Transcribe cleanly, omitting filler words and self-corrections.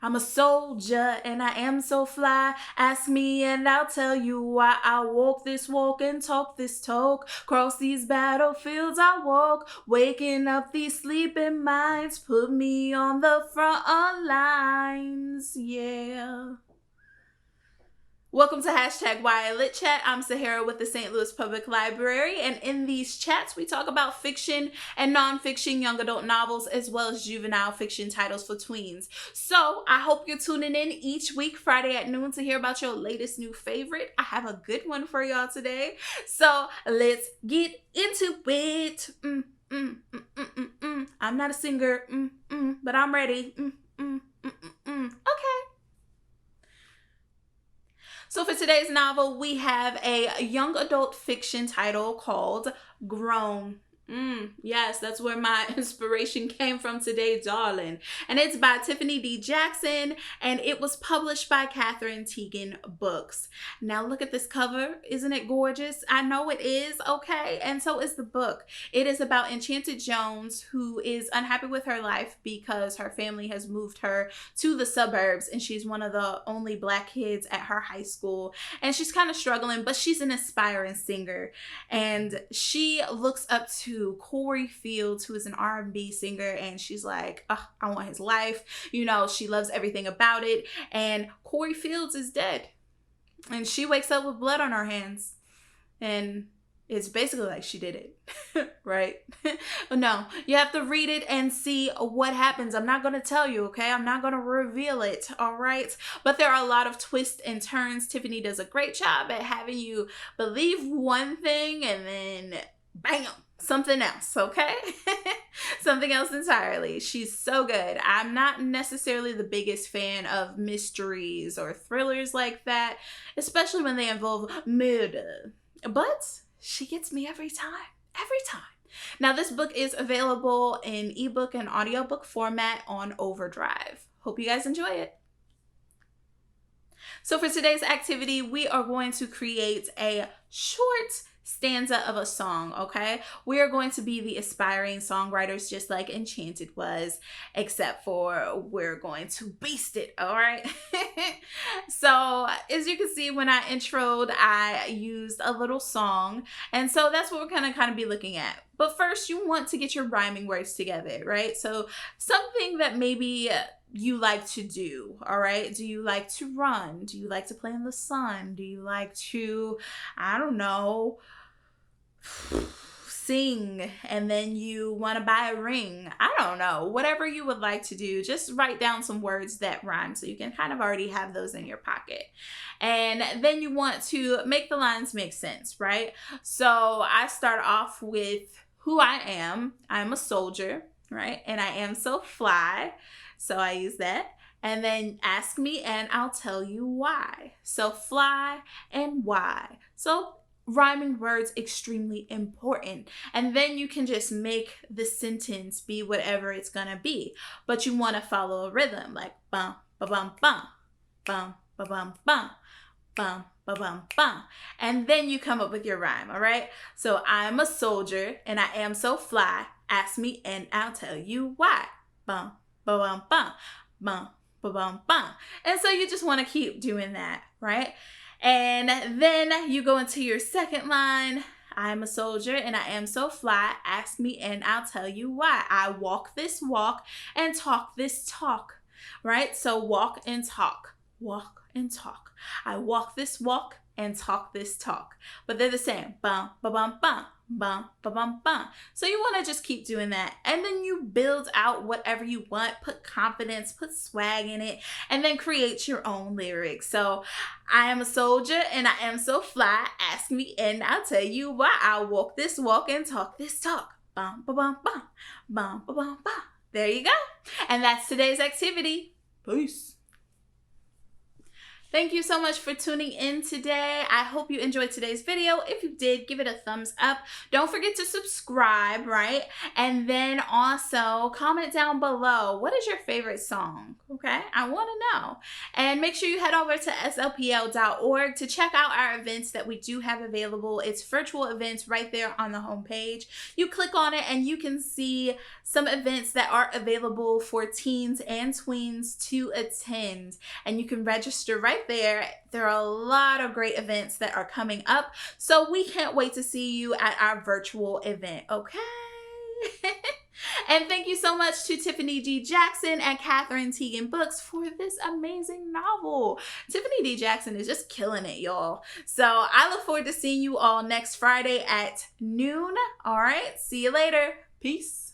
I'm a soldier and I am so fly. Ask me and I'll tell you why. I walk this walk and talk this talk. Cross these battlefields I walk. Waking up these sleeping minds. Put me on the front lines. Yeah. Welcome to #YLitChat. I'm Sahara with the St. Louis Public Library, and in these chats we talk about fiction and nonfiction young adult novels as well as juvenile fiction titles for tweens. So I hope you're tuning in each week Friday at noon to hear about your latest new favorite. I have a good one for y'all today, so let's get into it. I'm not a singer, but I'm ready. Okay. So for today's novel, we have a young adult fiction title called Grown. Yes, that's where my inspiration came from today, darling. And it's by Tiffany D. Jackson, and it was published by Catherine Teigen Books. Now look at this cover. Isn't it gorgeous? I know it is, okay? And so is the book. It is about Enchanted Jones, who is unhappy with her life because her family has moved her to the suburbs, and she's one of the only Black kids at her high school. And she's kind of struggling, but she's an aspiring singer. And she looks up to Corey Fields, who is an R&B singer, and she's like, oh, I want his life. You know, she loves everything about it. And Corey Fields is dead. And she wakes up with blood on her hands. And it's basically like she did it, right? But no, you have to read it and see what happens. I'm not going to tell you, okay? I'm not going to reveal it, all right? But there are a lot of twists and turns. Tiffany does a great job at having you believe one thing and then bam, something else, okay? Something else entirely. She's so good. I'm not necessarily the biggest fan of mysteries or thrillers like that, especially when they involve murder. But she gets me every time. Every time. Now, this book is available in ebook and audiobook format on Overdrive. Hope you guys enjoy it. So for today's activity, we are going to create a short stanza of a song, okay? We are going to be the aspiring songwriters just like Enchanted was, except for we're going to beast it, all right? So as you can see, when I introed, I used a little song, and so that's what we're gonna kind of be looking at. But first, you want to get your rhyming words together, right? So something that maybe you like to do, all right? Do you like to run? Do you like to play in the sun? Do you like to, I don't know, sing, and then you want to buy a ring? I don't know. Whatever you would like to do, just write down some words that rhyme so you can kind of already have those in your pocket. And then you want to make the lines make sense, right? So I start off with who I am. I'm a soldier, right? And I am so fly. So I use that. And then ask me and I'll tell you why. So fly and why. So rhyming words, extremely important. And then you can just make the sentence be whatever it's gonna be. But you want to follow a rhythm like bum, ba bum, bum, bum, ba bum, bum, bum, ba bum, bum. And then you come up with your rhyme, all right? So I'm a soldier and I am so fly. Ask me and I'll tell you why. Bum, ba bum, bum, bum, ba bum, bum. And so you just want to keep doing that, right? And then you go into your second line. I'm a soldier and I am so fly. Ask me and I'll tell you why. I walk this walk and talk this talk, right? So walk and talk, walk and talk. I walk this walk and talk this talk. But they're the same. Bum, ba bum, bum. Bum, ba bum, bum. So you want to just keep doing that, and then you build out whatever you want, put confidence, put swag in it, and then create your own lyrics. So I am a soldier and I am so fly. Ask me and I'll tell you why. I walk this walk and talk this talk. Bum, ba bum, bum. Bum, ba bum, bum. There you go. And that's today's activity. Peace. Thank you so much for tuning in today. I hope you enjoyed today's video. If you did, give it a thumbs up. Don't forget to subscribe, right? And then also comment down below, what is your favorite song? Okay, I want to know. And make sure you head over to slpl.org to check out our events that we do have available. It's virtual events right there on the homepage. You click on it and you can see some events that are available for teens and tweens to attend. And you can register right there. There are a lot of great events that are coming up, so we can't wait to see you at our virtual event, okay? And thank you so much to Tiffany D. Jackson and Catherine Teagan Books for this amazing novel. Tiffany D. Jackson is just killing it, y'all. So I look forward to seeing you all next Friday at noon. All right, see you later. Peace.